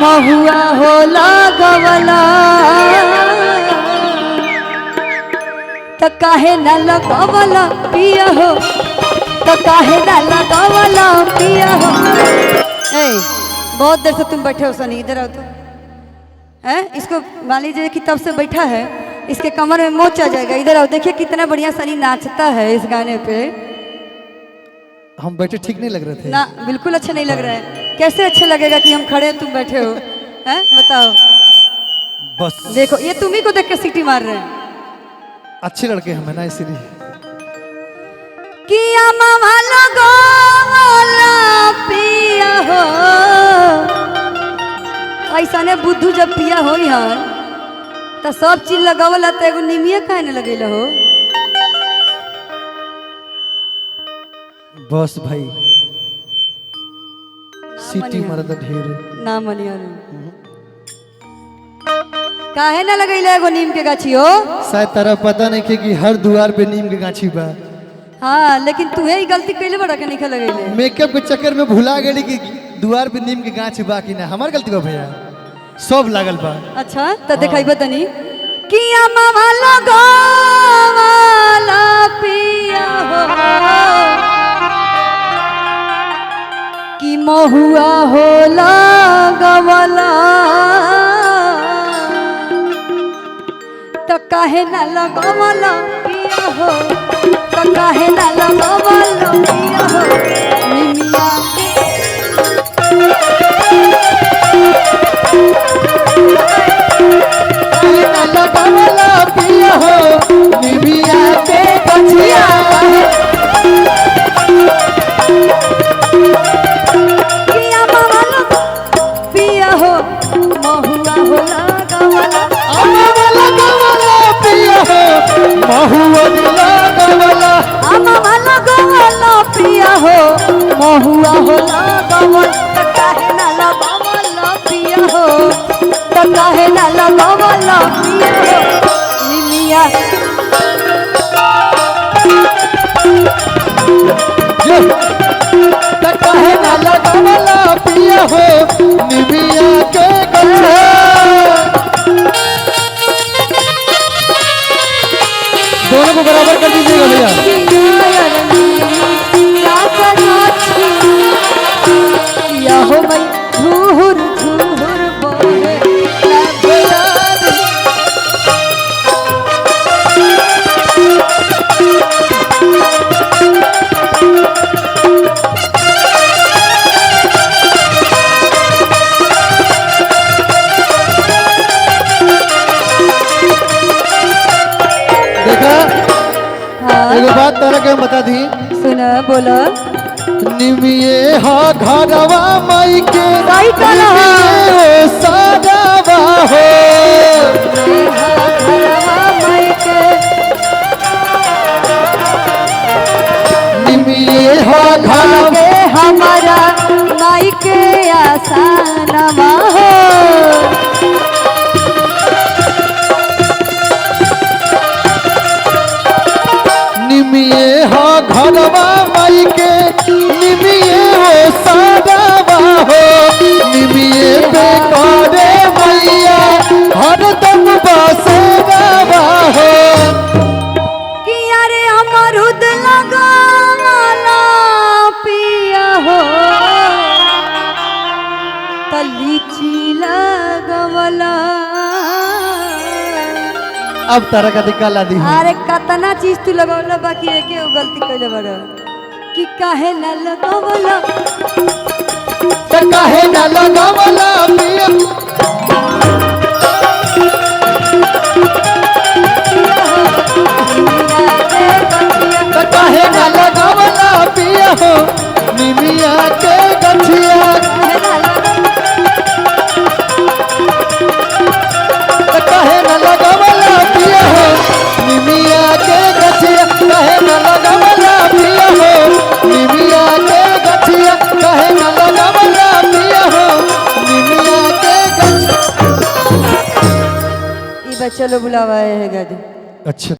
महुआ होला गवला तो काहे न लगवला पिया हो, तो काहे न लगवला पिया हो। ए, बहुत देर से तुम बैठे हो सनी, इधर आओ तो। है इसको मान लीजिए कि तब से बैठा है, इसके कमर में मोच आ जाएगा। इधर आओ, देखिए कितना बढ़िया सनी नाचता है इस गाने पे। हम बैठे ठीक नहीं लग रहे थे ना, बिल्कुल अच्छा नहीं लग रहा है। कैसे अच्छा लगेगा कि हम खड़े तुम बैठे हो? हैं बताओ। बस देखो ये तुम्ही को देख के सीटी मार रहे हैं। अच्छे लड़के हमें ना, इसीलिए किया मामा लगवला पिया हो। ऐसा ने बुद्धू जब पिया हो यार तो सब चीज लगवला तो एगो निमिया काहे न लगेला हो। बस भाई सीटी मरद ढेर ना मनिया काहे न लगैला एगो नीम के गाछी हो। शायद तारा पता नहीं कि हर द्वार पे नीम के गाछी बा। हाँ लेकिन तूहे ही गलती कैले बड़ा के नहीं लगैले। मेकअप के चक्कर में भुला गई कि द्वार पे नीम के गाछ बा कि ना। हमार गलती बा भैया, सब लागल बा। अच्छा तो दिखाई तनी किया मामा लगवला पिया हो कि महुआ होला गवला तो काहे न लगवला पिया हो, तो काहे न लगवला पिया हो। निमिया लगवला पिया हो, निमिया के गछिया किया मामा पिया हो महुआ होला गवला। लगवला पिया हो, महुआ लगवला। मामा लगवला पिया हो महुआ होला गवला तो काहे न लगवला पिया हो, तो काहे न लगवला पिया हो। निमिया काहे ना लगवला पिया हो, निमिया के गछिया। दोनों को बराबर कर दीजिएगा भैया। या हो भाई झूहुर झूहुर बोले देखा। एगो बात तोरा के हम बता दी। सुना बोला निमिये हा घरवा माई के सही कहला निमिये सारावा हो। निमिये हा घरवा के हमारा माई के आसानमा हो। निमिये हा घरवा माई के, निमिये हो सारावा हो। निमिये पे करे मैया हरदम बसेरावा हो। कि अरे अमरुद लगवला पिया हो तो लीची लगवला। अब तारा का दिक्कत ला दी। अरे कतना चीज तू लगवला बाकी एके गलती कैले बड़ा कि काहे न लगवला। तो काहे ना लगवला पिया, तो काहे ना लगवला पिया हो, निमिया के गछिया। तो काहे ना लगवला पिया हो, निमिया के गछिया। काहे ना लगवला पिया हो, निमिया के गछिया। काहे ना लगवला पिया हो, निमिया के गछिया। ई बच्चा लोग बुलावा है गाड़ी। अच्छा।